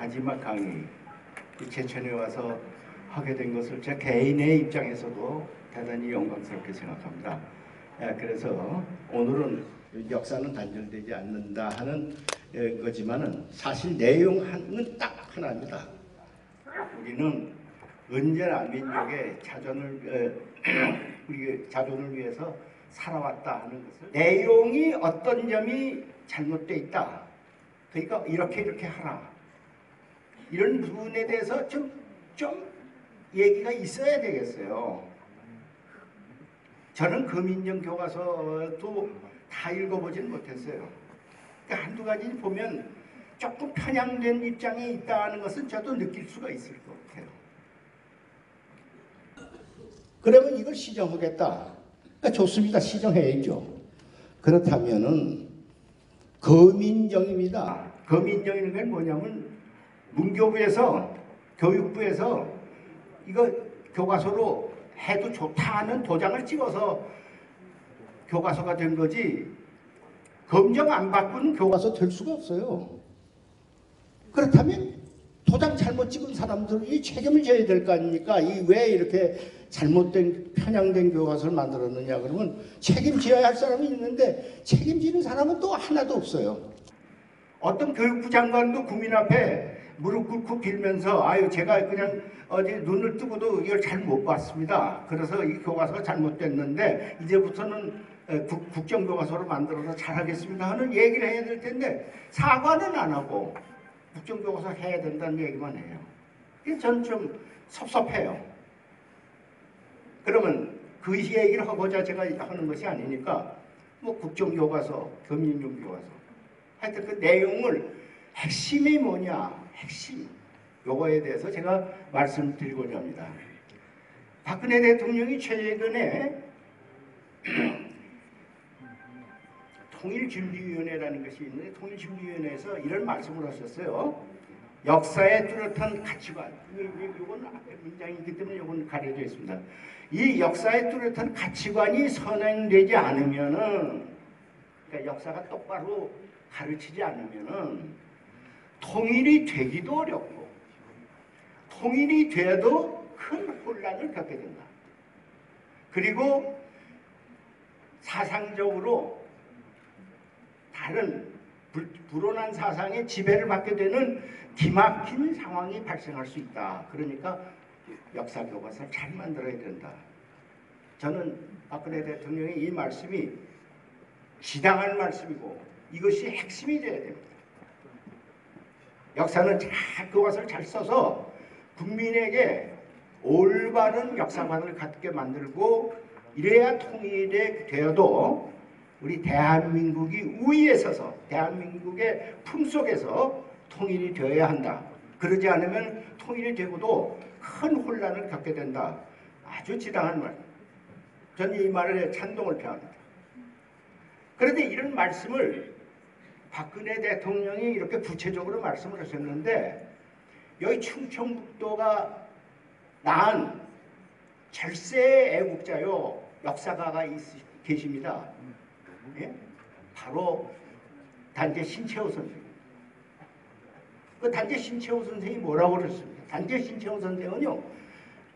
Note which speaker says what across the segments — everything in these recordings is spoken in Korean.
Speaker 1: 마지막 강의 제천에 와서 하게 된 것을 제 개인의 입장에서도 대단히 영광스럽게 생각합니다. 그래서 오늘은 역사는 단절되지 않는다 하는 거지만은 사실 내용은 딱 하나입니다. 우리는 언제나 민족의 우리 자존을 위해서 살아왔다 하는 것을, 내용이 어떤 점이 잘못되어 있다, 그러니까 이렇게 하라, 이런 부분에 대해서 좀 얘기가 있어야 되겠어요. 저는 금인정 교과서도 다 읽어보진 못했어요. 그러니까 한두 가지 보면 조금 편향된 입장에 있다는 것은 저도 느낄 수가 있을 것 같아요. 그러면 이걸 시정하겠다. 좋습니다. 시정해야죠. 그렇다면은 금인정입니다. 금인정이라는 게 뭐냐면 문교부에서, 교육부에서 이거 교과서로 해도 좋다 하는 도장을 찍어서 교과서가 된 거지, 검정 안 바꾸는 교과서 될 수가 없어요. 그렇다면 도장 잘못 찍은 사람들이 책임을 져야 될 거 아닙니까? 이 왜 이렇게 잘못된 편향된 교과서를 만들었느냐 그러면 책임져야 할 사람이 있는데 책임지는 사람은 또 하나도 없어요. 어떤 교육부 장관도 국민 앞에 무릎 꿇고 빌면서 아유 제가 그냥 어디 눈을 뜨고도 이걸 잘 못 봤습니다. 그래서 이 교과서가 잘못됐는데 이제부터는 국정교과서로 만들어서 잘하겠습니다 하는 얘기를 해야 될 텐데 사과는 안 하고 국정교과서 해야 된다는 얘기만 해요. 저는 좀 섭섭해요. 그러면 그 얘기를 하고자 제가 하는 것이 아니니까 뭐 국정교과서, 금인정교과서 하여튼 그 내용을 핵심이 뭐냐, 핵심 요거에 대해서 제가 말씀드리고자 합니다. 박근혜 대통령이 최근에 통일준비위원회라는 것이 있는데 통일준비위원회에서 이런 말씀을 하셨어요. 역사의 뚜렷한 가치관, 이건 문장이기 때문에 이건 가려져 있습니다. 이 역사의 뚜렷한 가치관이 선행되지 않으면은, 그러니까 역사가 똑바로 가르치지 않으면은 통일이 되기도 어렵고 통일이 돼도 큰 혼란을 겪게 된다. 그리고 사상적으로 다른 불온한 사상의 지배를 받게 되는 기막힌 상황이 발생할 수 있다. 그러니까 역사 교과서를 잘 만들어야 된다. 저는 박근혜 대통령의 이 말씀이 지당한 말씀이고 이것이 핵심이 되어야 됩니다. 역사는 교과서를 잘 써서 국민에게 올바른 역사관을 갖게 만들고 이래야 통일이 되어도 우리 대한민국이 우위에 서서 대한민국의 품속에서 통일이 되어야 한다. 그러지 않으면 통일이 되고도 큰 혼란을 겪게 된다. 아주 지당한 말. 저는 이 말에 찬동을 표합니다. 그런데 이런 말씀을 박근혜 대통령이 이렇게 구체적으로 말씀을 하셨는데 여기 충청북도가 낳은 절세의 애국자요 역사가가 계십니다. 예? 바로 단재 신채호 선생님. 그 단재 신채호 선생이 뭐라고 그랬습니까? 단재 신채호 선생은요,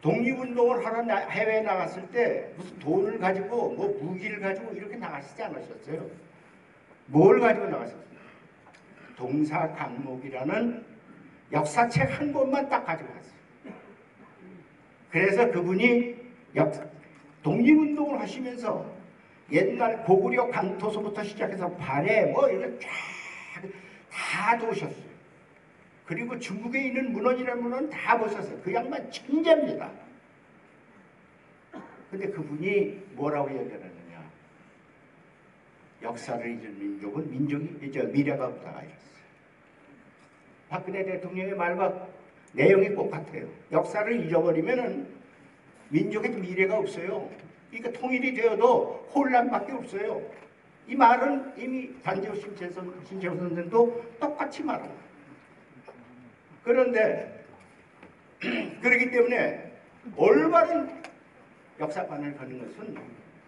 Speaker 1: 독립운동을 하러 해외에 나갔을 때 무슨 돈을 가지고 뭐 무기를 가지고 이렇게 나가시지 않으셨어요. 뭘 가지고 나가셨어요? 동사강목이라는 역사책 한 권만 딱 가지고 갔어요. 그래서 그분이 독립운동을 하시면서 옛날 고구려 강토서부터 시작해서 발해 뭐 이런 다 도우셨어요. 그리고 중국에 있는 문헌이라는 문헌 다 보셨어요. 그 양반 천재입니다. 근데 그분이 뭐라고 얘기하느냐. 역사를 잊은 민족은 미래가 없다 이랬어요. 박근혜 대통령의 말과 내용이 똑같아요. 역사를 잊어버리면은 민족의 미래가 없어요. 그러니까 통일이 되어도 혼란밖에 없어요. 이 말은 이미 단재 신채호 선생도 똑같이 말합니다. 그런데 그렇기 때문에 올바른 역사관을 갖는 것은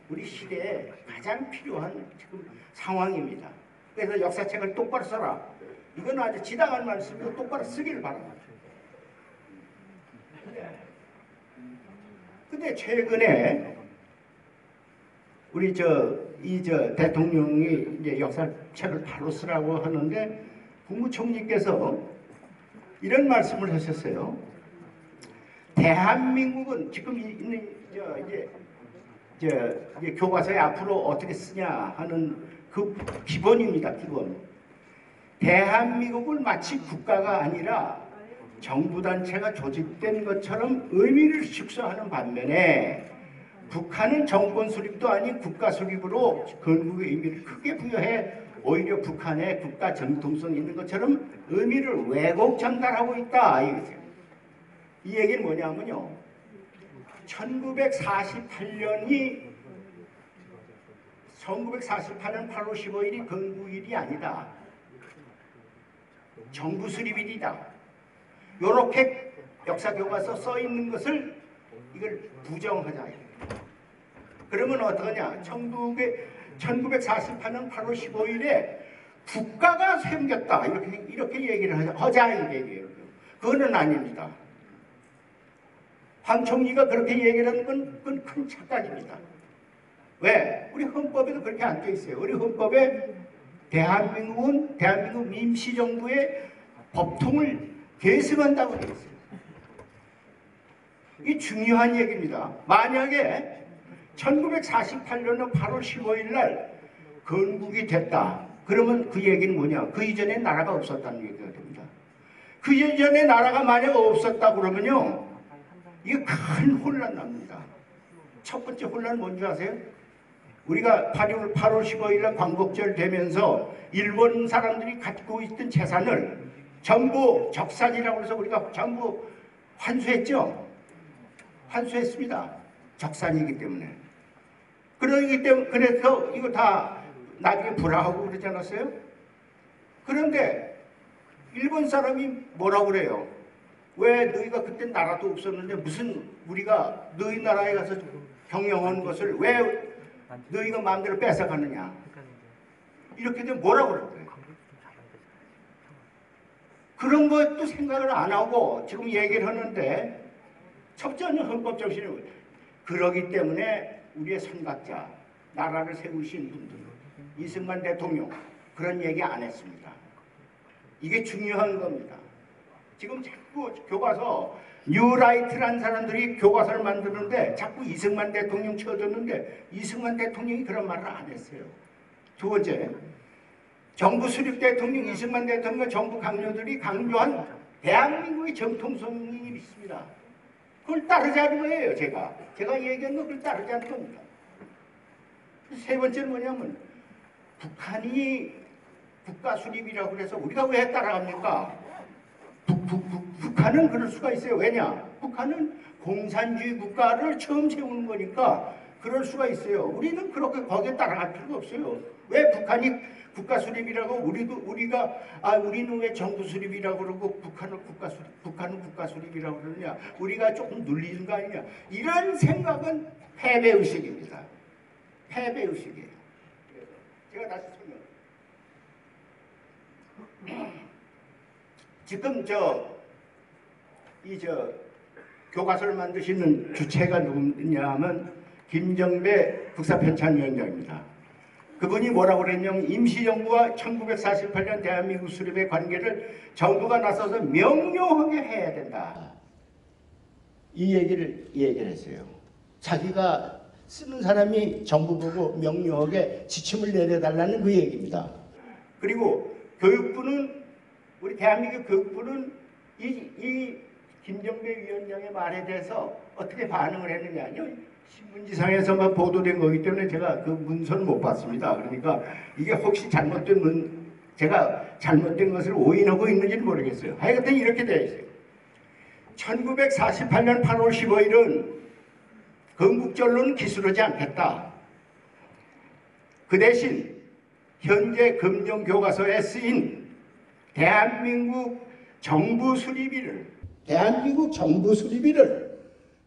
Speaker 1: 우리 시대에 가장 필요한 지금 상황입니다. 그래서 역사책을 똑바로 써라. 이건 아주 지당한 말씀이고 똑바로 쓰기를 바랍니다. 근데 최근에 우리 대통령이 이제 역사책을 바로 쓰라고 하는데 국무총리께서 이런 말씀을 하셨어요. 대한민국은 지금 있는 이제 교과서에 앞으로 어떻게 쓰냐 하는 그 기본입니다. 기본. 대한민국을 마치 국가가 아니라 정부단체가 조직된 것처럼 의미를 축소하는 반면에 북한은 정권 수립도 아닌 국가 수립으로 건국의 의미를 크게 부여해 오히려 북한의 국가 정통성이 있는 것처럼 의미를 왜곡 전달하고 있다. 이 얘기는 뭐냐면요. 1948년 8월 15일이 건국일이 아니다. 정부 수립일이다. 이렇게 역사교과서 써 있는 것을 이걸 부정하자. 그러면 어떠냐? 1948년 8월 15일에 국가가 생겼다. 이렇게 얘기를 하자 이 얘기예요. 그거는 아닙니다. 황 총리가 그렇게 얘기를 하는 건 그건 큰 착각입니다. 왜? 우리 헌법에도 그렇게 안 돼 있어요. 우리 헌법에 대한민국 임시정부의 법통을 계승한다고 되어 있어요. 이게 중요한 얘기입니다. 만약에 1948년 8월 15일 날 건국이 됐다. 그러면 그 얘기는 뭐냐? 그 이전에 나라가 없었다는 얘기가 됩니다. 그 이전에 나라가 만약 없었다 그러면요. 이게 큰 혼란 납니다. 첫 번째 혼란은 뭔지 아세요? 우리가 8월 15일 날 광복절 되면서 일본 사람들이 갖고 있던 재산을 전부 적산이라고 해서 우리가 전부 환수했죠. 환수했습니다. 적산이기 때문에. 그래서 이거 다 나중에 불화하고 그러지 않았어요? 그런데 일본 사람이 뭐라고 그래요? 왜 너희가 그때 나라도 없었는데 무슨 우리가 너희 나라에 가서 경영한 것을 왜 너희가 마음대로 뺏어가느냐? 이렇게 되면 뭐라고 그럴까요? 그런 것도 생각을 안 하고 지금 얘기를 하는데 첫째는 헌법 정신이 그러기 때문에 우리의 선각자, 나라를 세우신 분들, 이승만 대통령 그런 얘기 안 했습니다. 이게 중요한 겁니다. 지금 자꾸 교과서 뉴라이트란 사람들이 교과서를 만드는데 자꾸 이승만 대통령 쳐줬는데 이승만 대통령이 그런 말을 안 했어요. 두 번째, 정부 수립 대통령 이승만 대통령과 정부 강요들이 강조한 대한민국의 정통성이 있습니다. 그걸 따르자는 거예요. 제가 얘기한 거 그걸 따르자는 겁니다. 세 번째는 뭐냐면 북한이 국가 수립이라고 그래서 우리가 왜 따라갑니까? 북한은 그럴 수가 있어요. 왜냐? 북한은 공산주의 국가를 처음 세우는 거니까 그럴 수가 있어요. 우리는 그렇게 거기에 따라갈 필요가 없어요. 왜 북한이 국가 수립이라고 우리는 왜 정부 수립이라고 그러고 북한은 국가 수립이라고 그러느냐? 우리가 조금 눌리는 거 아니냐? 이런 생각은 패배 의식입니다. 패배 의식이에요. 제가 다시 설명. 지금 교과서를 만드시는 주체가 누구냐 하면 김정배 국사편찬위원장입니다. 그분이 뭐라고 그랬냐면 임시정부와 1948년 대한민국 수립의 관계를 정부가 나서서 명료하게 해야 된다. 이 얘기를 했어요. 자기가 쓰는 사람이 정부 보고 명료하게 지침을 내려달라는 그 얘기입니다. 그리고 교육부는 우리 대한민국 교육부는 이 김정배 위원장의 말에 대해서 어떻게 반응을 했느냐요? 신문지상에서만 보도된 거기 때문에 제가 그 문서를 못 봤습니다. 그러니까 이게 혹시 제가 잘못된 것을 오인하고 있는지는 모르겠어요. 하여튼 이렇게 되어 있어요. 1948년 8월 15일은 건국절로는 기술하지 않겠다. 그 대신 현재 검정교과서에 쓰인 대한민국 정부 수립일을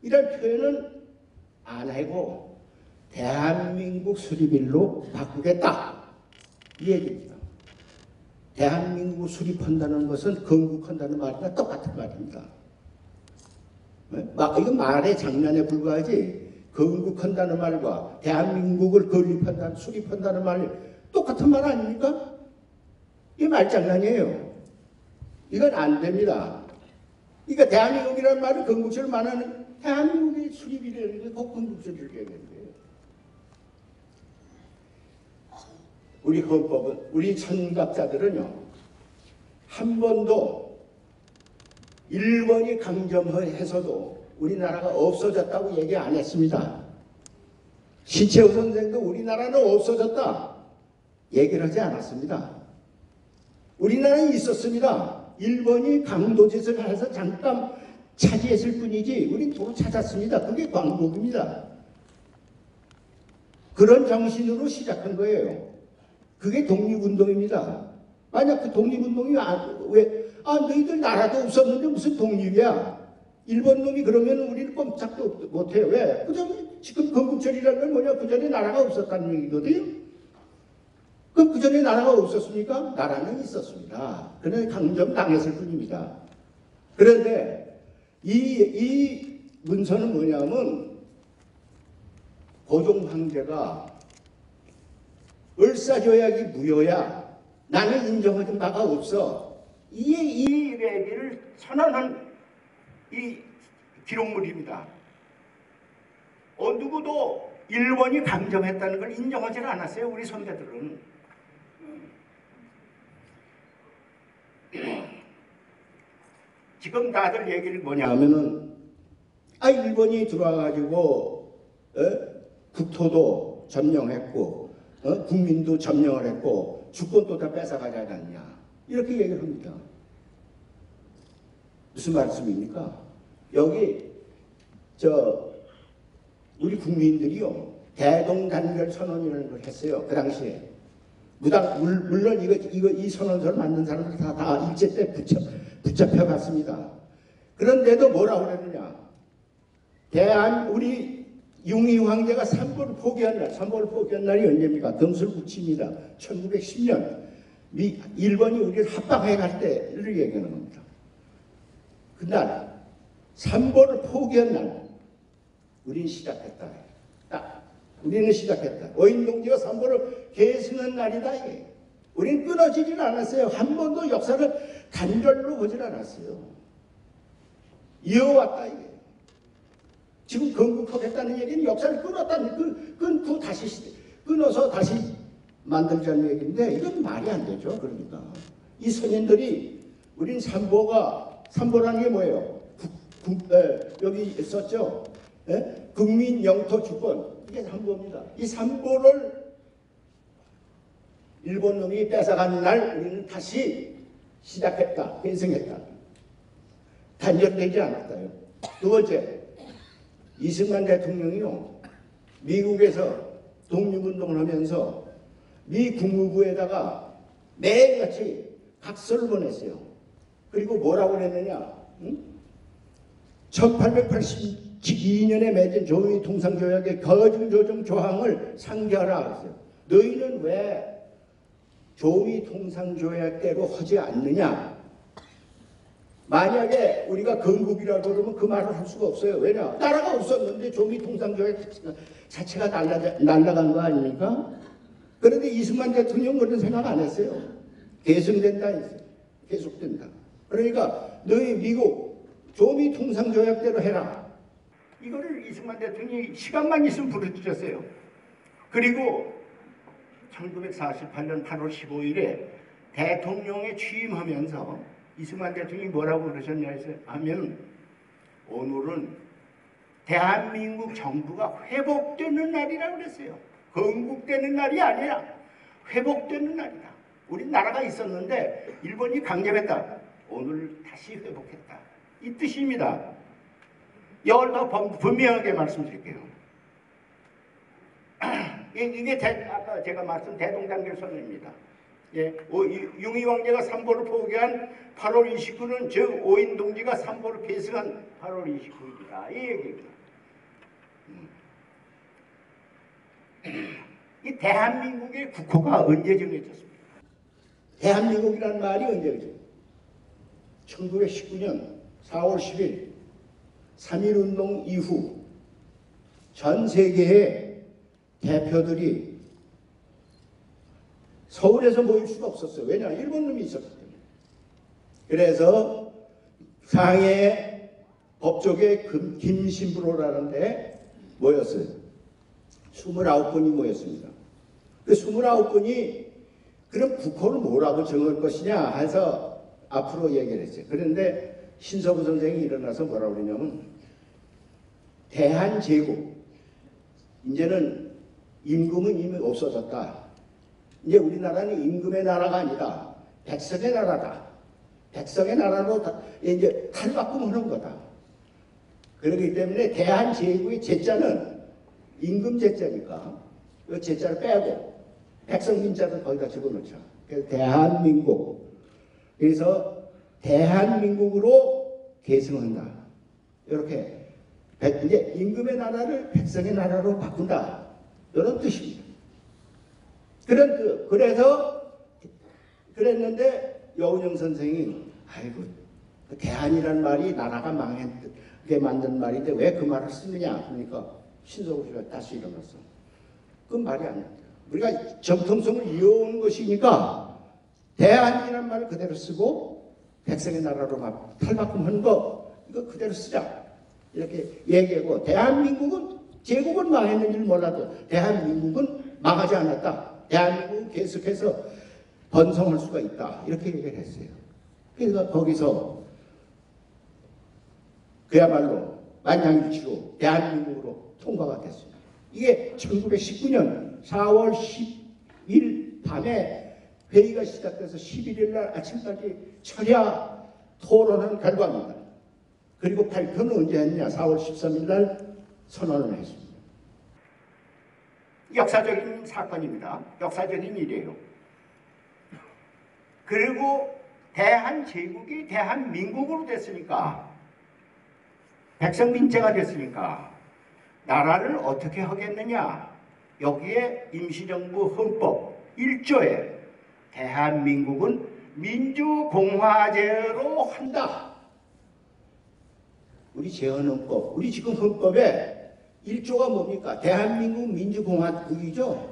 Speaker 1: 이런 표현은 안 하고 대한민국 수립일로 바꾸겠다 이 얘기입니다. 대한민국을 수립한다는 것은 건국한다는 말이나 똑같은 말입니다. 이건 말의 장난에 불과하지, 건국한다는 말과 대한민국을 건립한다는, 수립한다는 말이 똑같은 말 아닙니까? 이게 말장난이에요. 이건 안 됩니다. 그러니까 대한민국이라는 말은 건국처를 말하는, 대한민국의 수립이라는 게 그 건국처를 얘기하는 거예요. 우리 헌법은, 우리 선각자들은요, 한 번도 일본이 강점해서도 우리나라가 없어졌다고 얘기 안 했습니다. 신채호 선생도 우리나라는 없어졌다 얘기를 하지 않았습니다. 우리나라는 있었습니다. 일본이 강도짓을 해서 잠깐 차지했을 뿐이지 우린 도로 찾았습니다. 그게 광복입니다. 그런 정신으로 시작한 거예요. 그게 독립운동입니다. 만약 그 독립운동이 너희들 나라도 없었는데 무슨 독립이야? 일본 놈이 그러면 우리는 꼼짝도 못해요. 왜? 지금 건국절이라는 건 뭐냐? 그 전에 나라가 없었다는 얘기거든요. 그럼 그 전에 나라가 없었습니까? 나라는 있었습니다. 그냥 강점당했을 뿐입니다. 그런데 이 문서는 뭐냐면 고종 황제가 을사조약이 무효야. 나는 인정하는 바가 없어. 이 얘기를 선언한 이 기록물입니다. 누구도 일본이 강점했다는 걸 인정하지는 않았어요. 우리 선배들은. 지금 다들 얘기를 뭐냐 하면은 일본이 들어와가지고 국토도 점령했고 국민도 점령을 했고 주권도 다 뺏어가지 않았냐 이렇게 얘기를 합니다. 무슨 말씀입니까? 여기 우리 국민들이요 대동단결 선언이라는 걸 했어요. 그 당시에 물론 이 선언서를 만든 사람들 다 일제 때 붙잡혀 갔습니다. 그런데도 뭐라고 그랬느냐? 우리 융희 황제가 삼보를 포기한 날이 언제입니까? 등술국치입니다. 1910년 일본이 우리를 합방해 갈 때를 얘기하는 겁니다. 그날 삼보를 포기한 날 우리는 시작했다. 우리는 시작했다. 오인동지가 삼보를 계승한 날이다. 이게. 우리는 끊어지질 않았어요. 한 번도 역사를 단절로 보질 않았어요. 이어왔다. 이게. 지금 건국하겠다는 얘기는 역사를 끊고 다시 끊어서 다시 만들자는 얘기인데 이건 말이 안 되죠. 그러니까 이 선인들이 우린 삼보라는 게 뭐예요? 여기 썼죠. 국민 영토 주권 이게 삼보입니다. 이 삼보를 일본 놈이 뺏어간 날 우리는 다시 시작했다. 계승했다. 단절되지 않았다요. 두 번째, 이승만 대통령이요 미국에서 독립운동을 하면서 미 국무부에다가 매일같이 각서를 보냈어요. 그리고 뭐라고 그랬느냐? 1882년에 맺은 조미 통상조약의 거중조정 조항을 상기하라 그랬어요. 너희는 왜 조미 통상조약대로 하지 않느냐? 만약에 우리가 건국이라고 그러면 그 말을 할 수가 없어요. 왜냐? 나라가 없었는데 조미 통상조약 자체가 날아간 거 아닙니까? 그런데 이승만 대통령은 그런 생각 안 했어요. 계승된다 했어요. 계속된다. 그러니까 너희 미국 조미 통상조약대로 해라. 이거를 이승만 대통령이 시간만 있으면 부르짖었어요. 그리고 1948년 8월 15일에 대통령에 취임하면서 이승만 대통령이 뭐라고 그러셨냐 하면 오늘은 대한민국 정부가 회복되는 날이라고 그랬어요. 건국되는 날이 아니라 회복되는 날이다. 우리 나라가 있었는데 일본이 강점했다. 오늘 다시 회복했다. 이 뜻입니다. 이걸 더 분명하게 말씀드릴게요. 이게 아까 제가 말씀 대동단결 선언입니다. 예, 융희 황제가 삼보를 포기한 8월 29는 즉 오인동지가 삼보를 계승한 8월 29일이다. 이 얘기입니다. 이 대한민국의 국호가 언제 정해졌습니까? 대한민국이라는 말이 언제 그죠? 1919년 4월 10일 3.1운동 이후 전 세계의 대표들이 서울에서 모일 수가 없었어요. 왜냐? 일본 놈이 있었기 때문에. 그래서 상해 법조계 김신부로라는 데 모였어요. 29분이 모였습니다. 그 29분이 그럼 국호를 뭐라고 정할 것이냐 해서 앞으로 얘기를 했어요. 그런데 신서구 선생이 일어나서 뭐라고 그러냐면 대한제국, 이제는 임금은 이미 없어졌다. 이제 우리나라는 임금의 나라가 아니라 백성의 나라다. 백성의 나라로 이제 탈바꿈하는 거다. 그렇기 때문에 대한제국의 제자는 임금 제자니까 그 제자를 빼고 백성 민자를 거기다 집어넣자. 그래서 대한민국. 그래서 대한민국으로 계승한다. 이렇게 이제 임금의 나라를 백성의 나라로 바꾼다. 이런 뜻입니다. 그래서 그랬는데 여운형 선생이 아이고 대한이란 말이 나라가 망하게 만든 말인데 왜 그 말을 쓰느냐. 그러니까 신서구 씨가 다시 일어났어. 그건 말이 안 돼. 우리가 정통성을 이어온 것이니까 대한이란 말을 그대로 쓰고 백성의 나라로 막 탈바꿈한 거 이거 그대로 쓰자. 이렇게 얘기하고 대한민국은 제국은 망했는지는 몰라도 대한민국은 망하지 않았다. 대한민국은 계속해서 번성할 수가 있다. 이렇게 얘기를 했어요. 그래서 거기서 그야말로 만장일치로 대한민국으로 통과가 됐습니다. 이게 1919년 4월 10일 밤에 회의가 시작돼서 11일 날 아침까지 철야 토론한 결과입니다. 그리고 발표는 언제 했냐? 4월 13일 날 선언을 했습니다. 역사적인 사건입니다. 역사적인 일이에요. 그리고 대한제국이 대한민국으로 됐으니까 백성민제가 됐으니까 나라를 어떻게 하겠느냐. 여기에 임시정부 헌법 1조에 대한민국은 민주공화제로 한다. 우리 재헌헌법, 우리 지금 헌법에 1조가 뭡니까? 대한민국 민주공화국이죠.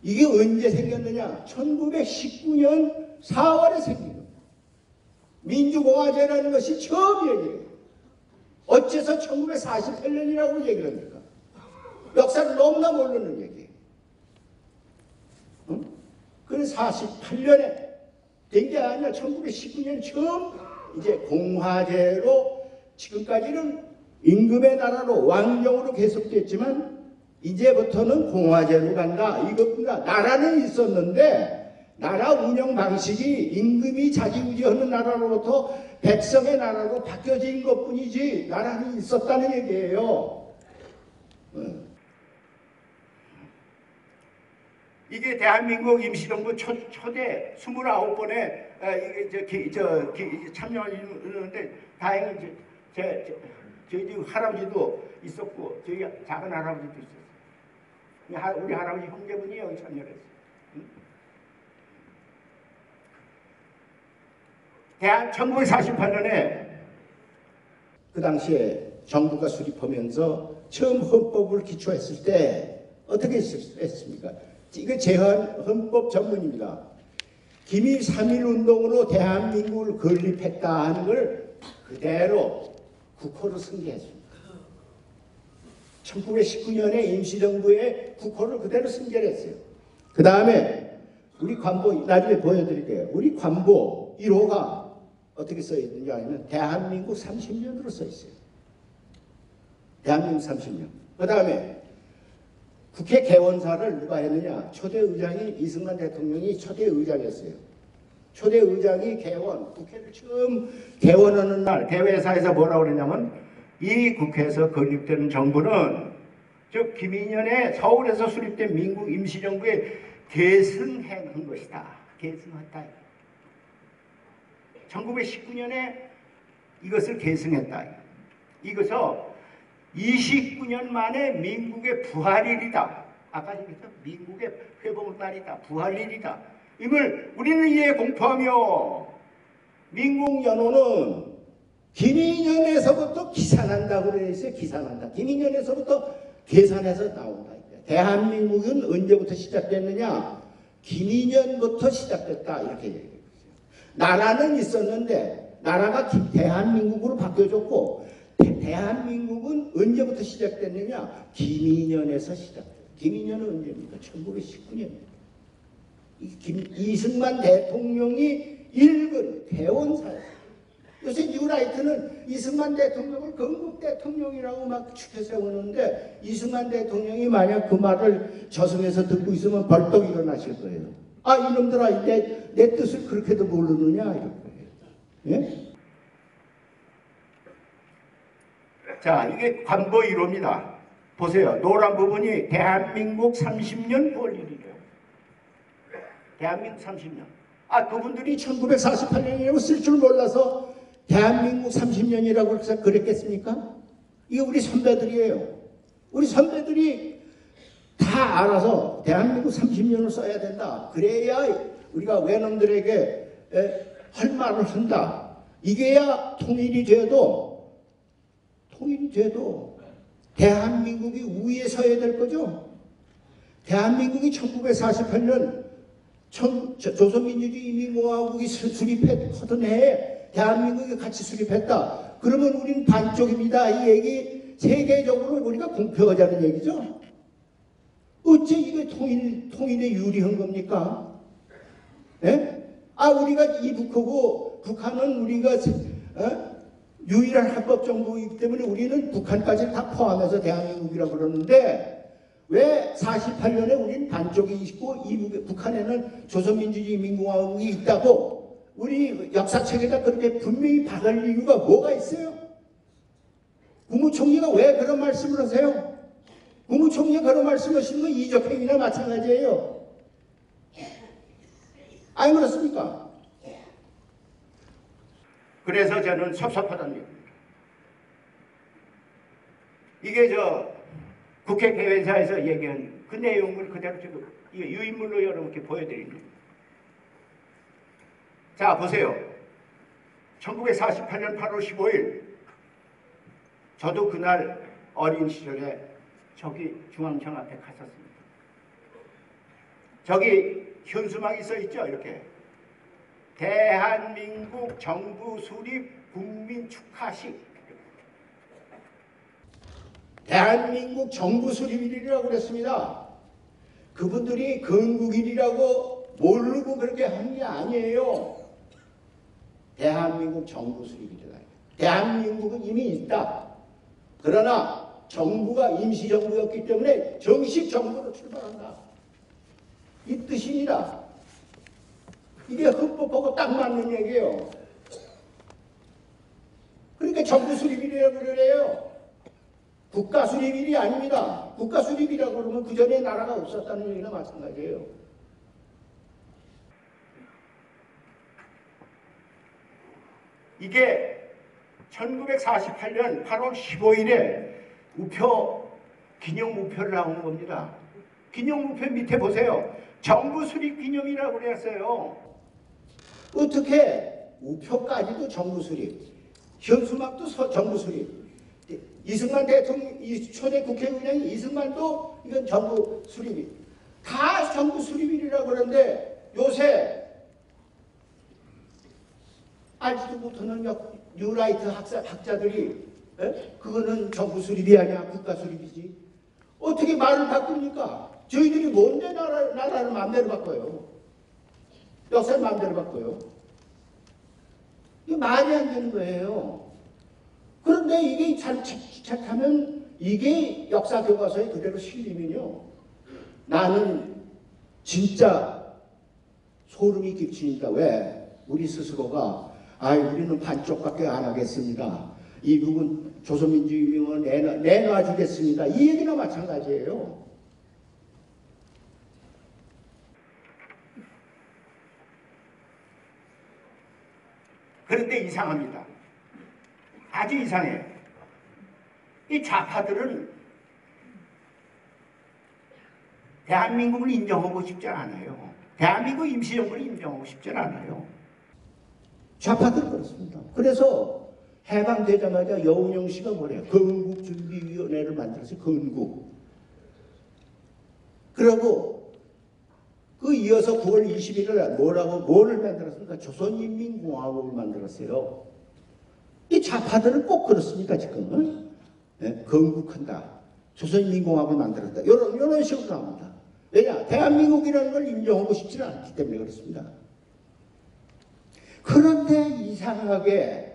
Speaker 1: 이게 언제 생겼느냐? 1919년 4월에 생긴 겁니다. 민주공화제라는 것이 처음 얘기해요. 어째서 1948년이라고 얘기를 합니까? 역사를 너무나 모르는 얘기예요. 응? 그래서 48년에 된 게 아니라 1919년 처음 이제 공화제로 지금까지는 임금의 나라로 왕정으로 계속됐지만 이제부터는 공화제로 간다. 이겁니다. 나라는 있었는데 나라 운영 방식이 임금이 자지우지하는 나라로부터 백성의 나라로 바뀌어진 것뿐이지 나라는 있었다는 얘기예요. 이게 대한민국 임시정부 초대 29번에 참여하는데 다행히 저희 할아버지도 있었고 저희 작은 할아버지도 있었어요. 우리 할아버지 형제분이 여기 참여를 했어요. 대한 1948년에 그 당시에 정부가 수립하면서 처음 헌법을 기초했을 때 어떻게 했습니까? 이거 재헌 헌법 전문입니다. 기밀 3.1운동으로 대한민국을 건립했다 하는 걸 그대로 국호로 승계했습니다. 1919년에 임시정부의 국호를 그대로 승계했어요. 그 다음에 우리 관보 나중에 보여드릴게요. 우리 관보 1호가 어떻게 써 있는지 아니면 대한민국 30년으로 써 있어요. 대한민국 30년. 그 다음에 국회 개원사를 누가 했느냐? 초대 의장이 이승만 대통령이 초대 의장이었어요. 초대 의장이 국회를 처음 개원하는 날 개회사에서 뭐라고 그러냐면 이 국회에서 건립되는 정부는 즉 김인현의 서울에서 수립된 민국 임시정부에 계승한 것이다. 계승했다. 1919년에 이것을 계승했다. 이것은 29년 만에 민국의 부활일이다. 아까 얘기했죠? 민국의 회복날이다. 부활일이다. 임을 우리는 이에 공포하며 민국연호는 김인연에서부터 기산한다고 그랬어요. 기산한다. 김인연에서부터 계산해서 나온다. 대한민국은 언제부터 시작됐느냐? 김인연부터 시작됐다. 이렇게 얘기해요. 나라는 있었는데 나라가 대한민국으로 바뀌어졌고 대한민국은 언제부터 시작됐느냐? 김인연에서 시작돼요. 김인연은 언제입니까? 1919년. 이승만 대통령이 읽은 대원사예요. 요새 뉴라이트는 이승만 대통령을 건국 대통령이라고 막 추켜 세우는데 이승만 대통령이 만약 그 말을 저승에서 듣고 있으면 벌떡 일어나실 거예요. 아 이놈들아 내 뜻을 그렇게도 모르느냐 이럴 거예요. 예? 자 이게 관보 1호입니다. 보세요. 노란 부분이 대한민국 30년 9월 1일이에요. 대한민국 30년. 아 그분들이 1948년이라고 쓸 줄 몰라서 대한민국 30년이라고 해서 그랬겠습니까? 이게 우리 선배들이에요. 우리 선배들이 다 알아서 대한민국 30년을 써야 된다. 그래야 우리가 외놈들에게 할 말을 한다. 이게야 통일이 돼도 대한민국이 우위에 서야 될 거죠. 대한민국이 1948년 조선민주주의인민공화국이 수립하던 해에 대한민국이 같이 수립했다. 그러면 우리는 반쪽입니다. 이 얘기 세계적으로 우리가 공표하자는 얘기죠. 어째 이게 통일에 유리한 겁니까? 예? 아 우리가 이북하고 북한은 우리가 유일한 합법정부이기 때문에 우리는 북한까지 다 포함해서 대한민국이라고 그러는데 왜 48년에 우리는 반쪽이 있고 북한에는 조선민주주의인민공화국이 있다고 우리 역사책에다 그렇게 분명히 박을 이유가 뭐가 있어요? 국무총리가 왜 그런 말씀을 하세요? 국무총리가 그런 말씀을 하시는 건 이적행위나 마찬가지예요. 아니 그렇습니까? 그래서 저는 섭섭하다는 얘기입니다. 이게 국회 개회사에서 얘기한 그 내용을 그대로 지금 유인물로 여러분께 보여드립니다. 자 보세요. 1948년 8월 15일 저도 그날 어린 시절에 저기 중앙청 앞에 갔었습니다. 저기 현수막이 써있죠. 이렇게 대한민국 정부 수립 국민 축하식. 대한민국 정부 수립일이라고 그랬습니다. 그분들이 건국일이라고 모르고 그렇게 한 게 아니에요. 대한민국 정부 수립이다. 대한민국은 이미 있다. 그러나 정부가 임시정부였기 때문에 정식 정부로 출발한다. 이 뜻입니다. 이게 헌법하고 딱 맞는 얘기예요. 그러니까 정부 수립일이라고 그래요. 국가 수립일이 아닙니다. 국가 수립이라고 그러면 그 전에 나라가 없었다는 얘기나 마찬가지예요. 이게 1948년 8월 15일에 우표 기념우표를 나오는 겁니다. 기념우표 밑에 보세요. 정부 수립 기념이라고 그랬어요. 어떻게 우표까지도 정부 수립, 현수막도 정부 수립. 이승만 대통령, 초대 국회의장이 이승만도 이건 정부 수립이. 다 정부 수립이라고 그러는데 요새 알지도 못하는 뉴라이트 학자들이 그거는 정부 수립이 아니야 국가 수립이지. 어떻게 말을 바꿉니까? 저희들이 뭔데 나라를 마음대로 바꿔요. 역사를 마음대로 바꿔요. 이게 말이 안 되는 거예요. 그런데 이게 잘하면 이게 역사 교과서에 그대로 실리면요. 나는 진짜 소름이 끼칩니다. 왜? 우리 스스로가 우리는 반쪽밖에 안 하겠습니다. 이 부분 조선민주인민을 내놔주겠습니다. 이 얘기나 마찬가지예요. 그런데 이상합니다. 아주 이상해요. 이 좌파들은 대한민국을 인정하고 싶지 않아요. 대한민국 임시정부를 인정하고 싶진 않아요. 좌파들은 그렇습니다. 그래서 해방되자마자 여운형 씨가 뭐래요? 건국준비위원회를 만들었어요. 건국. 그리고 그 이어서 9월 21일 날 뭐를 만들었습니까? 조선인민공화국을 만들었어요. 이 좌파들은 꼭 그렇습니까 지금? 네? 건국한다. 조선인민공화국을 만들었다. 이런 식으로 나옵니다. 왜냐? 대한민국이라는 걸 인정하고 싶지는 않기 때문에 그렇습니다. 그런데 이상하게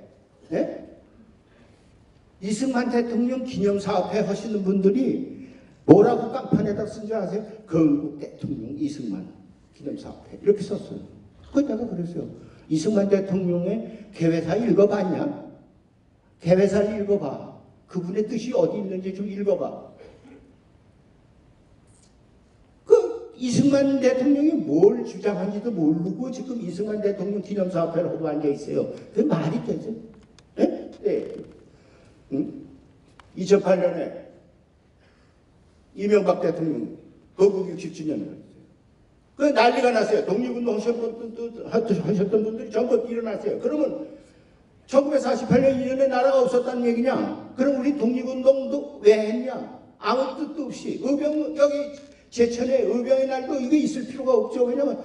Speaker 1: 이승만 대통령 기념사업회 하시는 분들이 뭐라고 깡판에다 쓴 줄 아세요? 건국 대통령 이승만 기념사업회 이렇게 썼어요. 그걸 내가 그랬어요. 이승만 대통령의 개회사 읽어봤냐? 개회사를 읽어봐. 그분의 뜻이 어디 있는지 좀 읽어봐. 그 이승만 대통령이 뭘 주장하는지도 모르고 지금 이승만 대통령 기념사업회를 하고 앉아있어요. 그게 말이 되죠? 네? 네. 응? 2008년에 이명박 대통령 건국 60주년을 그 난리가 났어요. 독립운동 하셨던 분들이 전부 일어났어요. 그러면 1948년 2년에 나라가 없었다는 얘기냐? 그럼 우리 독립운동도 왜 했냐? 아무 뜻도 없이 의병 여기 제천에 의병의 날도 이거 있을 필요가 없죠. 왜냐면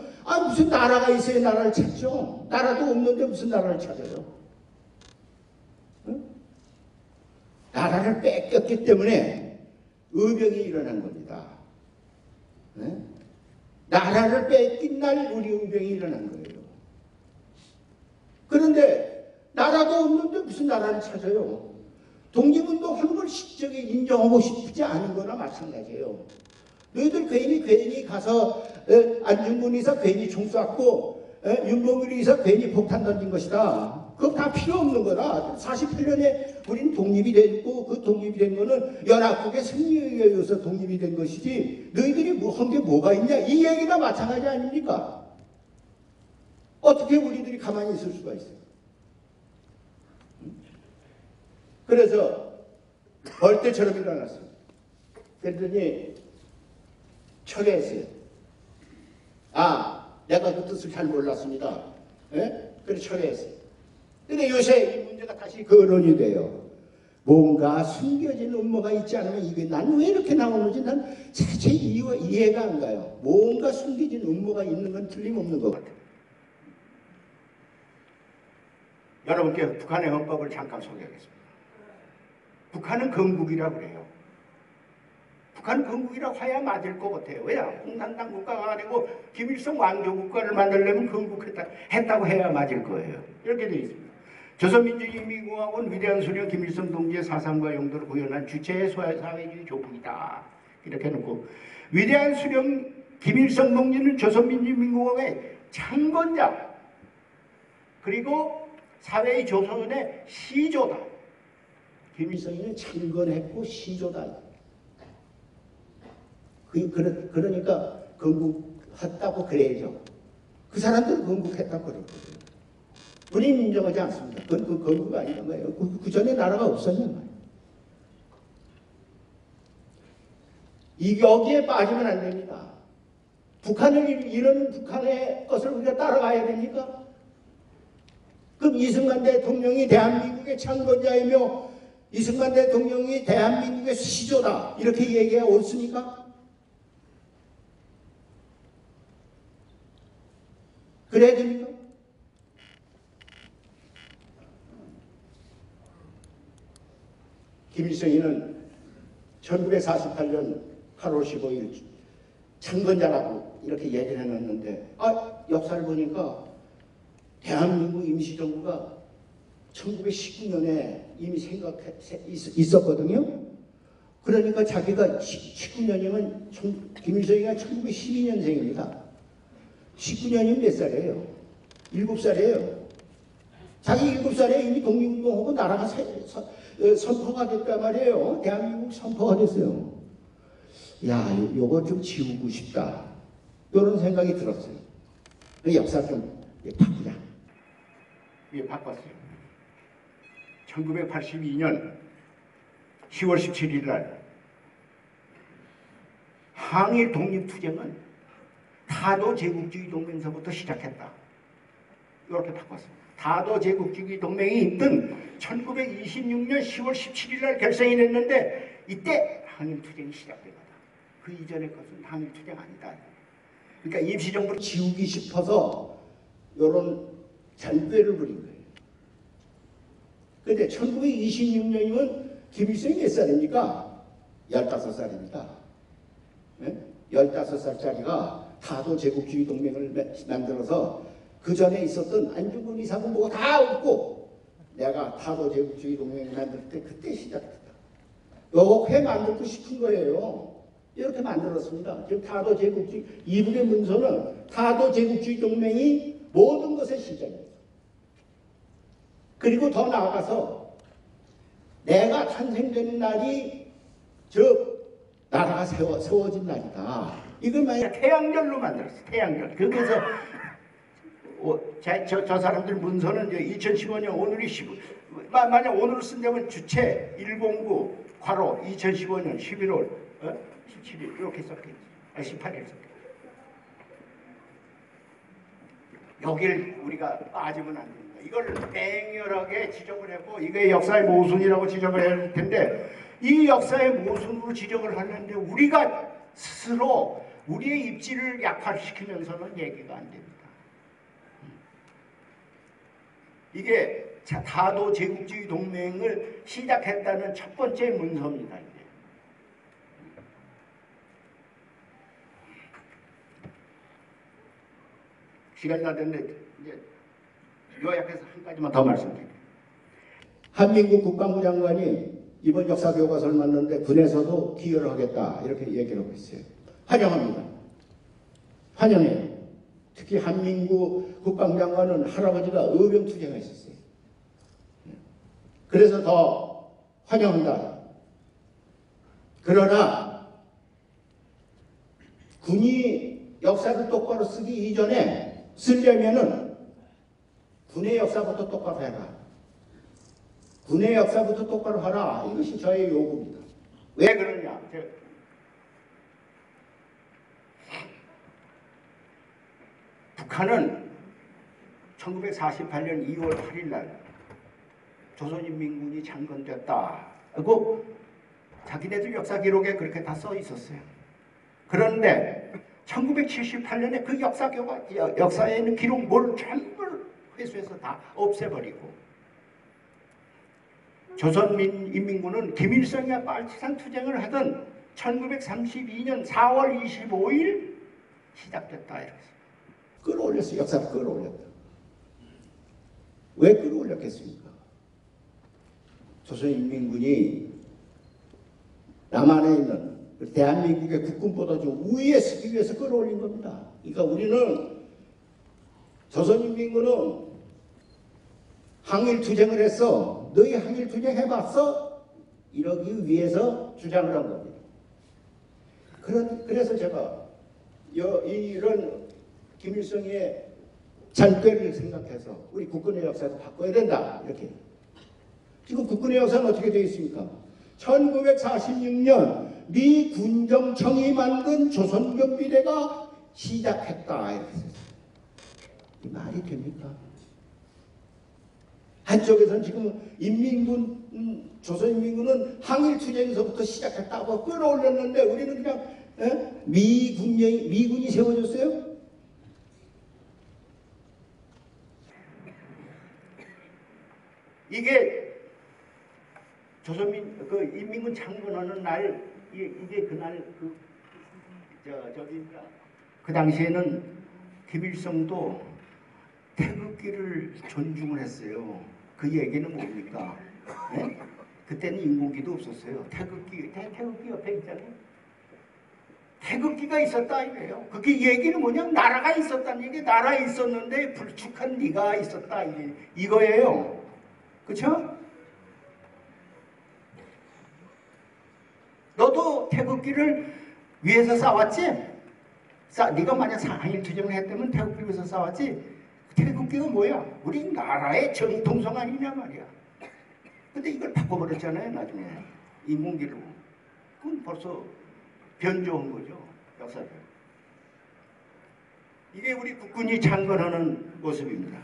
Speaker 1: 무슨 나라가 있어야 나라를 찾죠. 나라도 없는데 무슨 나라를 찾아요? 응? 나라를 뺏겼기 때문에 의병이 일어난 겁니다. 네? 나라를 뺏긴 날 우리 의병이 일어난 거예요. 그런데 나라도 없는데 무슨 나라를 찾아요? 독립운동 하는 걸 실적에 인정하고 싶지 않은 거나 마찬가지예요. 너희들 괜히 가서 안중근 의사 괜히 총 쐈고 윤봉길 의사 괜히 폭탄 던진 것이다. 그거 다 필요 없는 거다. 48년에 우린 독립이 됐고 그 독립이 된 거는 연합국의 승리에 의해서 독립이 된 것이지 너희들이 뭐 한 게 뭐가 있냐 이 얘기나 마찬가지 아닙니까? 어떻게 우리들이 가만히 있을 수가 있어요? 그래서 벌떼처럼 일어났어요. 그랬더니 철회했어요. 내가 그 뜻을 잘 몰랐습니다. 그래서 철회했어요. 근데 요새 이 문제가 다시 거론이 돼요. 뭔가 숨겨진 음모가 있지 않으면 이게 난 왜 이렇게 나오는지 난 자체 이해가 안 가요. 뭔가 숨겨진 음모가 있는 건 틀림없는 것 같아요. 여러분께 북한의 헌법을 잠깐 소개하겠습니다. 북한은 건국이라고 그래요. 북한은 건국이라고 해야 맞을 것 같아요. 왜냐? 공산당 국가가 아니고 김일성 왕조 국가를 만들려면 건국했다고 해야 맞을 거예요. 이렇게 되어 있습니다. 조선민주인민공화국은 위대한 수령 김일성 동지의 사상과 용도를 구현한 주체의 사회주의 조국이다. 이렇게 해놓고 위대한 수령 김일성 동지는 조선민주인민공화국의 창건자 그리고 사회의 조선의 시조다. 김일성이는 창건했고 시조다. 그러니까 건국했다고 그래야죠. 그 사람들은 건국했다고 그랬거든요. 본인 인정하지 않습니다. 그건 건국 아니란 거예요. 그 전에 나라가 없었냐 말이에요. 여기에 빠지면 안 됩니다. 이런 북한의 것을 우리가 따라가야 됩니까? 그럼 이승만 대통령이 대한민국의 창건자이며 이승만 대통령이 대한민국의 시조다 이렇게 얘기해 옳습니까? 그래야 됩니까? 김일성이는 1948년 8월 15일 창건자라고 이렇게 얘기를 해놨는데 역사를 보니까 대한민국 임시정부가 1919년에 이미 있었거든요. 그러니까 자기가 19년이면 김일성이가 1912년생입니다. 19년이면 몇 살이에요? 7살이에요. 자기 7살에 이미 독립운동하고 나라가 선포가 됐단 말이에요. 대한민국 선포가 됐어요. 요거 좀 지우고 싶다. 이런 생각이 들었어요. 역사 좀 바꾸자. 바꿨어요. 1982년 10월 17일 날 항일 독립투쟁은 다도 제국주의 동맹서부터 시작했다. 이렇게 바꿨습니다. 다도 제국주의 동맹이 있던 1926년 10월 17일 날 결성이 됐는데 이때 항일투쟁이 시작된 거다. 그 이전의 것은 항일투쟁 아니다. 그러니까 임시정부를 지우기 싶어서 이런 잔꾀를 부린 거예요. 그런데 1926년이면 김일성이 몇 살입니까? 15살입니다. 네? 15살짜리가 다도 제국주의 동맹을 만들어서 그 전에 있었던 안중근 이사고 뭐고 다 없고 내가 다도 제국주의 동맹을 만들 때 그때 시작했다. 이렇게 만들고 싶은 거예요. 이렇게 만들었습니다. 지금 다도 제국주의 이북의 문서는 다도 제국주의 동맹이 모든 것의 시작입니다. 그리고 더 나아가서 내가 탄생된 날이 저 나라가 세워진 날이다. 이걸 만약 태양절로 만들었어요. 태양절. 거기서 저 사람들 문서는 2015년 오늘이 만약 오늘 쓴다면 주체 109 괄호 2015년 11월 17일 이렇게 썼겠지. 18일 썼겠지. 여길 우리가 빠지면 안 됩니다. 이걸 맹렬하게 지적을 했고 이게 역사의 모순이라고 지적을 해야 할 텐데 이 역사의 모순으로 지적을 하는데 우리가 스스로 우리의 입지를 약화시키면서는 얘기가 안 됩니다. 이게 다도 제국주의 동맹을 시작했다는 첫 번째 문서입니다. 이게. 시간이 다 됐는데 이제 요약해서 한 가지만 더 말씀드릴게요. 한민국 국방부 장관이 이번 역사 교과서를 만드는데 군에서도 기여를 하겠다 이렇게 얘기를 하고 있어요. 환영합니다. 환영해요. 특히 한민국 국방부 장관은 할아버지가 의병투쟁을 했었어요. 그래서 더 환영한다. 그러나 군이 역사를 똑바로 쓰기 이전에 쓰려면은 군의 역사부터 똑바로 해라. 군의 역사부터 똑바로 하라. 이것이 저의 요구입니다. 왜 그러냐? 북한은 1948년 2월 8일 날 조선인민군이 창건됐다. 그리고 자기네들 역사 기록에 그렇게 다 써 있었어요. 그런데 1978년에 그 역사에 있는 기록 뭘 전부 회수해서 다 없애버리고 조선인민군은 김일성이 빨치산 투쟁을 하던 1932년 4월 25일 시작됐다. 이랬어요. 끌어올렸어요. 역사를 끌어올렸다. 왜 끌어올렸겠습니까? 조선인민군이 남한에 있는 대한민국의 국군보다 좀 우위에 서기 위해서 끌어올린 겁니다. 그러니까 우리는 조선인민군은 항일투쟁을 했어. 너희 항일투쟁 해봤어? 이러기 위해서 주장을 한 겁니다. 그래서 제가 이런 김일성의 잔꾀를 생각해서 우리 국군의 역사도 바꿔야 된다. 이렇게. 지금 국군의 역사는 어떻게 되어 있습니까? 1946년 미 군정청이 만든 조선경비대가 시작했다. 이렇게 했어요. 이 말이 됩니까? 한쪽에서는 지금 조선인민군은 항일투쟁에서부터 시작했다고 끌어올렸는데 우리는 그냥 미군이 세워졌어요? 이게 인민군 창건하는 날 이게 그날 그 당시에는 김일성도 태극기를 존중을 했어요. 그 얘기는 뭡니까? 네? 그때는 인공기도 없었어요. 태극기 옆에 있잖아요. 태극기가 있었다 이래요. 그게 얘기는 뭐냐면 나라가 있었다는 얘기. 나라에 있었는데 불축한 네가 있었다 이거예요. 그렇죠? 너도 태극기를 위해서 싸웠지? 네가 만약 항일투쟁을 했다면 태극기를 위해서 싸웠지? 태극기가 뭐야? 우리 나라의 정통성 아니냐 말이야. 근데 이걸 바꿔버렸잖아요. 나중에 인공기로. 그건 벌써 변조한 거죠. 역사를. 이게 우리 국군이 창건하는 모습입니다.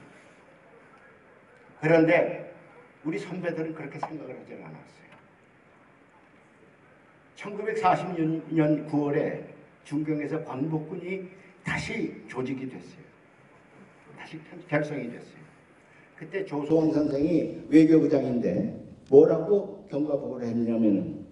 Speaker 1: 그런데 우리 선배들은 그렇게 생각을 하지 않았어요. 1940년 9월에 중경에서 광복군이 다시 조직이 됐어요. 다시 결성이 됐어요. 그때 조소왕 선생이 외교부장인데 뭐라고 경과보고를 했냐면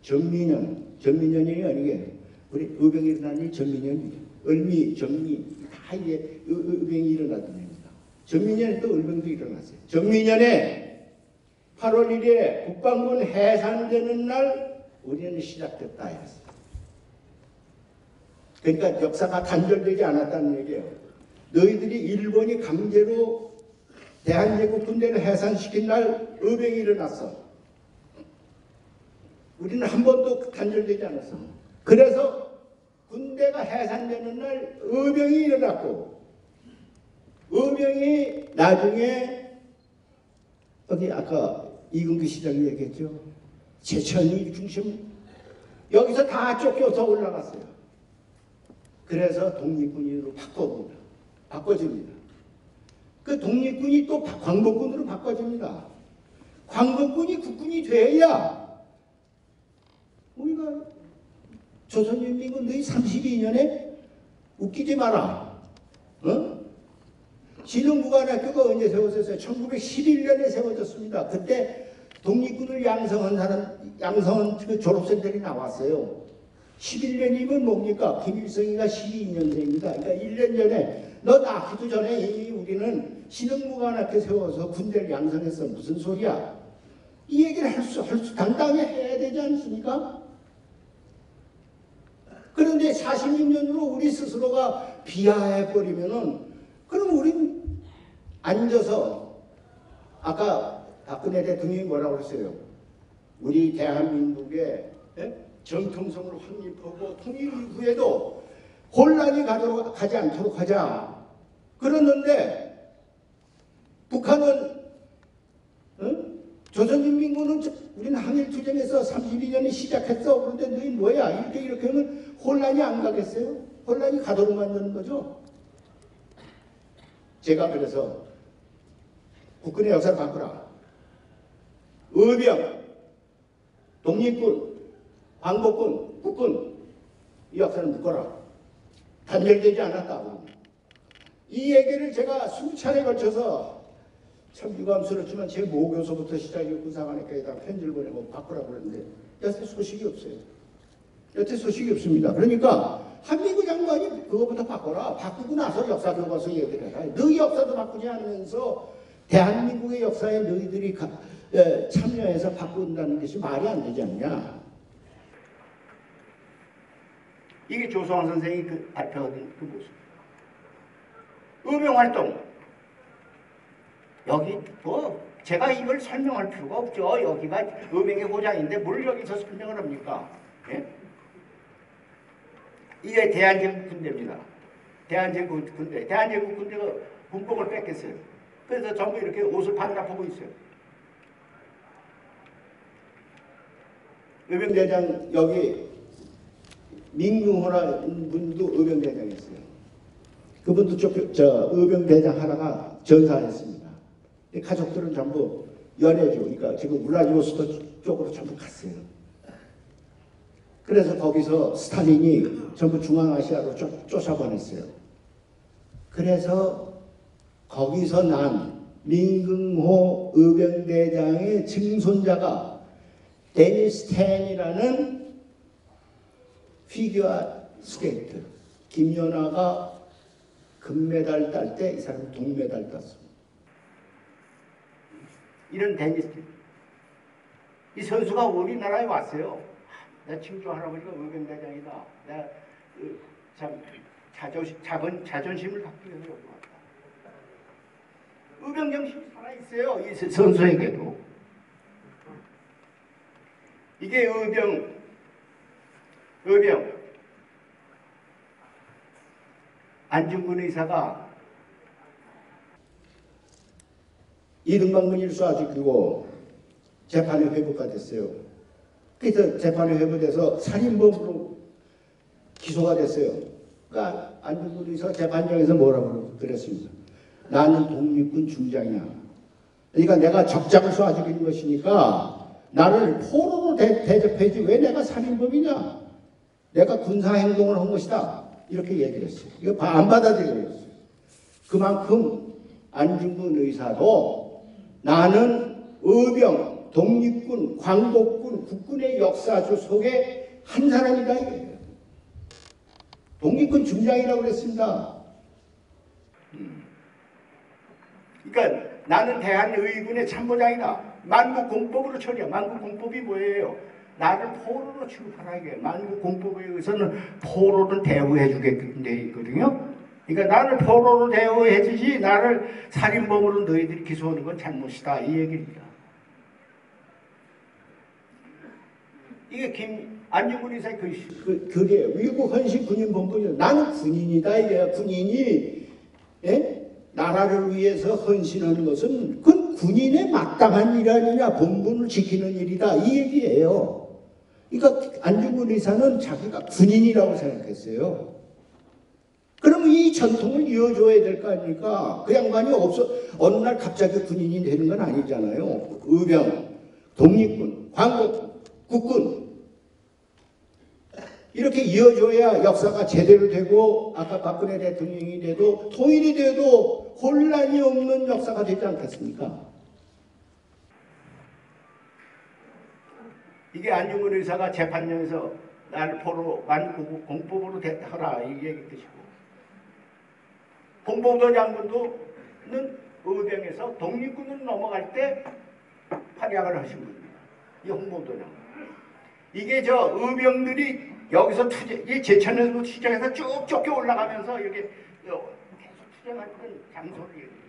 Speaker 1: 전민년이 아니게 우리 의병이 일어나니 전민년이 을미, 전미 다 이게 의병이 일어나던 겁니다. 전민년에 또 의병도 일어났어요. 전민년에 8월 1일에 국방군 해산되는 날 우리는 시작됐다 했어요. 그러니까 역사가 단절되지 않았다는 얘기예요. 너희들이 일본이 강제로 대한제국 군대를 해산시킨 날 의병이 일어났어. 우리는 한 번도 단절되지 않았어. 그래서 군대가 해산되는 날 의병이 일어났고, 의병이 나중에 여기 아까 이근규 시장이 얘기했죠. 제천이 중심 여기서 다 쫓겨서 올라갔어요. 그래서 독립군으로 바꿔집니다. 그 독립군이 또 광복군으로 바꿔집니다. 광복군이 국군이 돼야 우리가 조선인민군 너희 32년에 웃기지 마라. 진흥무관학교가 언제 세워졌어요? 1911년에 세워졌습니다. 그때 독립군을 양성한 그 졸업생들이 나왔어요. 11년이면 뭡니까? 김일성이가 12년생입니다. 그러니까 1년 전에 너 낳기도 전에 이미 우리는 신흥무관학교 세워서 군대를 양성했어. 무슨 소리야? 이 얘기를 할 수 당당히 해야 되지 않습니까? 그런데 46년으로 우리 스스로가 비하해버리면은 그럼 우린 앉아서 아까 박근혜 대통령이 뭐라고 그랬어요? 우리 대한민국의 정통성을 확립하고 통일 이후에도 혼란이 가지 않도록 하자. 그러는데 북한은 조선인민군은 우리는 항일투쟁에서 32년에 시작했어. 그런데 너희 뭐야? 이렇게 하면 혼란이 안 가겠어요? 혼란이 가도록 만드는 거죠. 제가 그래서 국군의 역사를 바꾸라. 의병, 독립군, 광복군, 국군 이 역사를 묶어라. 단절되지 않았다고. 이 얘기를 제가 수차례 걸쳐서 참 유감스럽지만 제 모교서부터 시작해 군사관학교에다 편지를 보내고 바꾸라고 그랬는데 여태 소식이 없어요. 여태 소식이 없습니다. 그러니까 한민구 장관이 그거부터 바꿔라. 바꾸고 나서 역사 교과서 얘기를 해라. 너희 역사도 바꾸지 않으면서 대한민국의 역사에 너희들이 참여해서 바꾼다는 것이 말이 안 되지 않냐. 이게 조성환 선생이 발표한 그 모습. 의병활동. 여기 제가 이걸 설명할 필요가 없죠. 여기가 의병의 고장인데 뭘 여기서 설명을 합니까? 예? 이게 대한제국 군대입니다. 대한제국 군대. 대한제국 군대가 군복을 뺏겼어요. 그래서 전부 이렇게 옷을 반납하고 있어요. 의병대장 여기 민경호라는 분도 의병대장이었어요. 그분도 의병대장 하나가 전사했습니다. 가족들은 전부 연해주, 그러니까 지금 울라디보스토크 쪽으로 전부 갔어요. 그래서 거기서 스탈린이 전부 중앙아시아로 쫓아보냈어요. 그래서 거기서 난 민경호 의병대장의 증손자가 데니스 텐이라는 피겨 스케이트. 김연아가 금메달 딸 때 이 사람은 동메달 땄습니다. 이런 데니스 텐. 이 선수가 우리나라에 왔어요. 내 친구 할아버지가 의병대장이다. 내가 참 자존심을 갖기 위해서 여기 왔다. 의병정신이 살아있어요. 이 선수에게도. 이게 의병. 안중근 의사가 이등방문 일수 아직이고 재판에 회부가 됐어요. 그래서 재판에 회부돼서 살인범으로 기소가 됐어요. 그러니까 안중근 의사가 재판장에서 뭐라고 그랬습니다. 나는 독립군 중장이야. 그러니까 내가 적장을 쏴주는 것이니까 나를 포로로 대접해야지 왜 내가 살인범이냐. 내가 군사행동을 한 것이다. 이렇게 얘기를 했어요. 이거 안 받아들여졌어요. 그만큼 안중근 의사도 나는 의병, 독립군, 광복군, 국군의 역사주 속에 한 사람이다. 이거예요. 독립군 중장이라고 그랬습니다. 그러니까 나는 대한의군의 참모장이다. 만국공법으로 처리해. 만국공법이 뭐예요? 나를 포로로 취급하라 이게. 만국공법에 의해서는 포로를 대우해 주게끔 돼 있거든요. 그러니까 나를 포로로 대우해 주지 나를 살인범으로 너희들이 기소하는 건 잘못이다 이 얘기입니다. 이게 안중근 의사의 글이에요. 위국 헌신 군인 본분이에요. 나는 군인이다 이게. 군인이 나라를 위해서 헌신하는 것은 그건 군인의 마땅한 일 아니냐. 본분을 지키는 일이다 이 얘기예요. 그러니까 안중근 의사는 자기가 군인이라고 생각했어요. 그러면 이 전통을 이어줘야 될 거 아닙니까? 그 양반이 어느 날 갑자기 군인이 되는 건 아니잖아요. 의병, 독립군, 광복군, 국군 이렇게 이어줘야 역사가 제대로 되고 아까 박근혜 대통령이 돼도 통일이 돼도 혼란이 없는 역사가 되지 않겠습니까? 이게 안중근 의사가 재판장에서 나를 포로 만국공법으로 하라 이 얘기 뜻이고 홍범도 장군도는 의병에서 독립군으로 넘어갈 때 활약을 하신 분입니다. 이 홍범도 장군. 이게 저 의병들이 여기서 이 제천에서 시작해서 쭉 쫓겨 올라가면서 이렇게 계속 투쟁했던 장소를 얘기해요.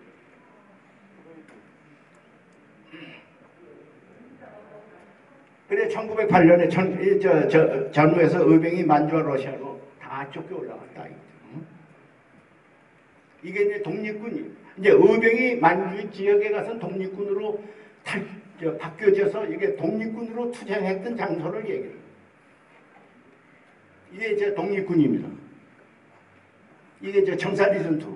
Speaker 1: 그래 1908년에 전후에서 의병이 만주와 러시아로 다 쫓겨 올라갔다. 이게 이제 독립군이 이제 의병이 만주 지역에 가서 독립군으로 바뀌어져서 이게 독립군으로 투쟁했던 장소를 얘기해요. 이게 이제 독립군입니다. 이게 이제 청산리 전투.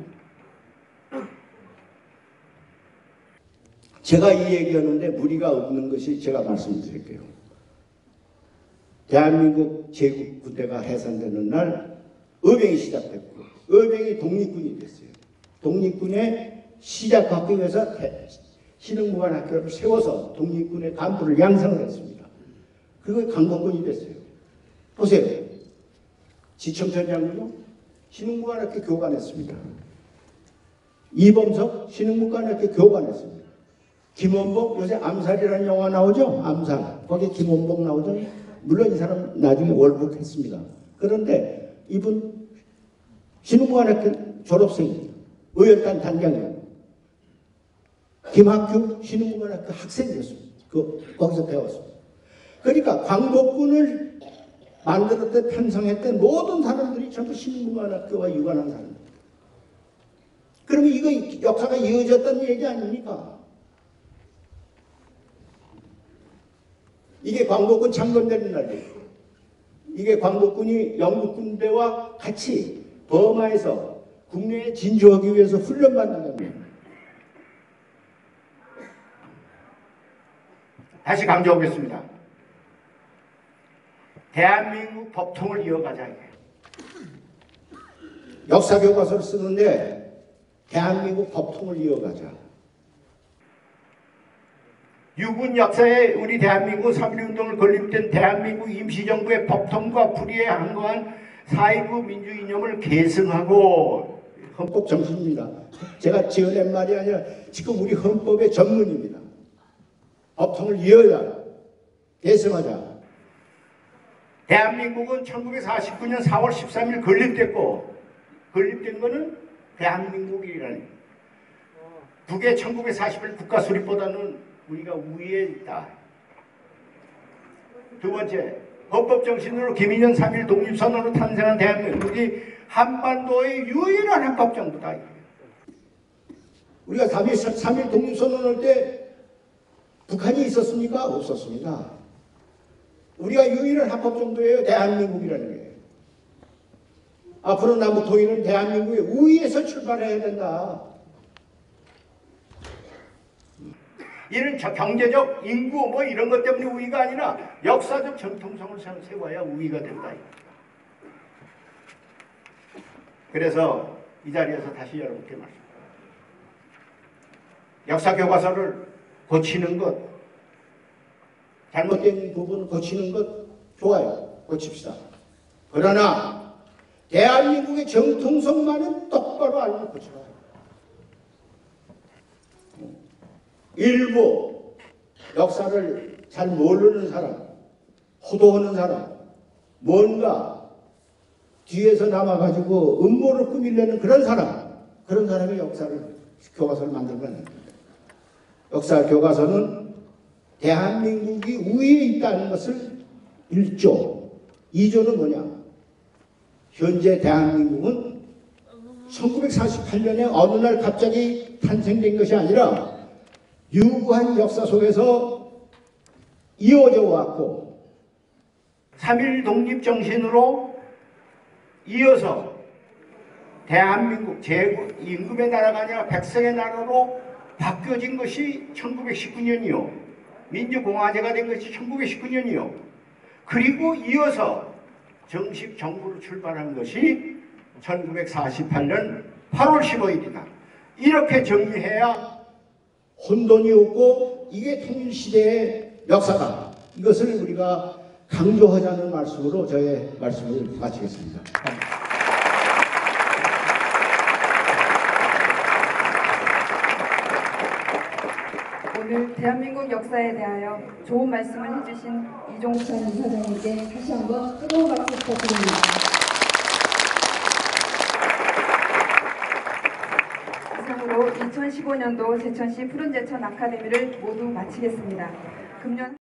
Speaker 1: 제가 이 얘기하는데 무리가 없는 것이 제가 말씀드릴게요. 대한민국 제국 부대가 해산되는 날 의병이 시작됐고 의병이 독립군이 됐어요. 독립군에 시작하기 위해서 신흥무관학교를 세워서 독립군의 간부를 양성을 했습니다. 그게 강공군이 됐어요. 보세요. 지청천 장군은 신흥무관학교 교관했습니다. 이범석 신흥무관학교 교관했습니다. 김원복 요새 암살이라는 영화 나오죠? 암살. 거기 김원복 나오죠? 물론 이 사람 나중에 월북했습니다. 그런데 이분 신흥무관학교 졸업생입니다. 의열단 단장이에요. 김학규 신흥무관학교 학생이었습니다. 거기서 배웠습니다. 그러니까 광복군을 만들었던 편성했던 모든 사람들이 전부 신흥무관학교와 유관한 사람입니다. 그러면 이거 역사가 이어졌다는 얘기 아닙니까? 이게 광복군 창건되는 날이에요. 이게 광복군이 영국 군대와 같이 버마에서 국내에 진주하기 위해서 훈련받는 겁니다. 다시 강조하겠습니다. 대한민국 법통을 이어가자. 역사 교과서를 쓰는데 대한민국 법통을 이어가자. 유군 역사에 우리 대한민국 3.1운동을 건립된 대한민국 임시정부의 법통과 불의에 항거한 4.19 민주이념을 계승하고 헌법 정신입니다. 제가 지어낸 말이 아니라 지금 우리 헌법의 전문입니다. 법통을 이어야 계승하자. 대한민국은 1949년 4월 13일 건립됐고 건립된 거는 대한민국이라는 북의 1941 국가수립보다는 우리가 우위에 있다. 두 번째, 헌법 정신으로 김일현 3.1 독립선언으로 탄생한 대한민국이 한반도의 유일한 헌법정부다. 우리가 3.1 독립선언할 때 북한이 있었습니까? 없었습니다. 우리가 유일한 합법정부예요. 대한민국이라는 게. 앞으로 남북 통일은 대한민국의 우위에서 출발해야 된다. 이런 경제적 인구 뭐 이런 것 때문에 우위가 아니라 역사적 정통성을 세워야 우위가 된다. 그래서 이 자리에서 다시 여러분께 말씀드립니다. 역사 교과서를 고치는 것, 잘못된 부분을 고치는 것 좋아요. 고칩시다. 그러나 대한민국의 정통성만은 똑바로 알고 고쳐라. 일부 역사를 잘 모르는 사람, 호도하는 사람, 뭔가 뒤에서 남아가지고 음모를 꾸미려는 그런 사람이 역사를 교과서를 만들면 안 됩니다. 역사 교과서는 대한민국이 우위에 있다는 것을 1조, 2조는 뭐냐? 현재 대한민국은 1948년에 어느 날 갑자기 탄생된 것이 아니라 유구한 역사 속에서 이어져 왔고 3.1 독립정신으로 이어서 대한민국 임금의 나라가 아니라 백성의 나라로 바뀌어진 것이 1919년이요. 민주공화제가 된 것이 1919년이요. 그리고 이어서 정식 정부로 출발한 것이 1948년 8월 15일이다. 이렇게 정리해야 혼돈이 없고 이게 통일시대의 역사다. 이것을 우리가 강조하자는 말씀으로 저의 말씀을 마치겠습니다.
Speaker 2: 오늘 대한민국 역사에 대하여 좋은 말씀을 해주신 이종찬 이사장님께 다시 한번 뜨거운 박수 부탁드립니다. 이상으로 2015년도 제천시 푸른제천 아카데미를 모두 마치겠습니다. 금년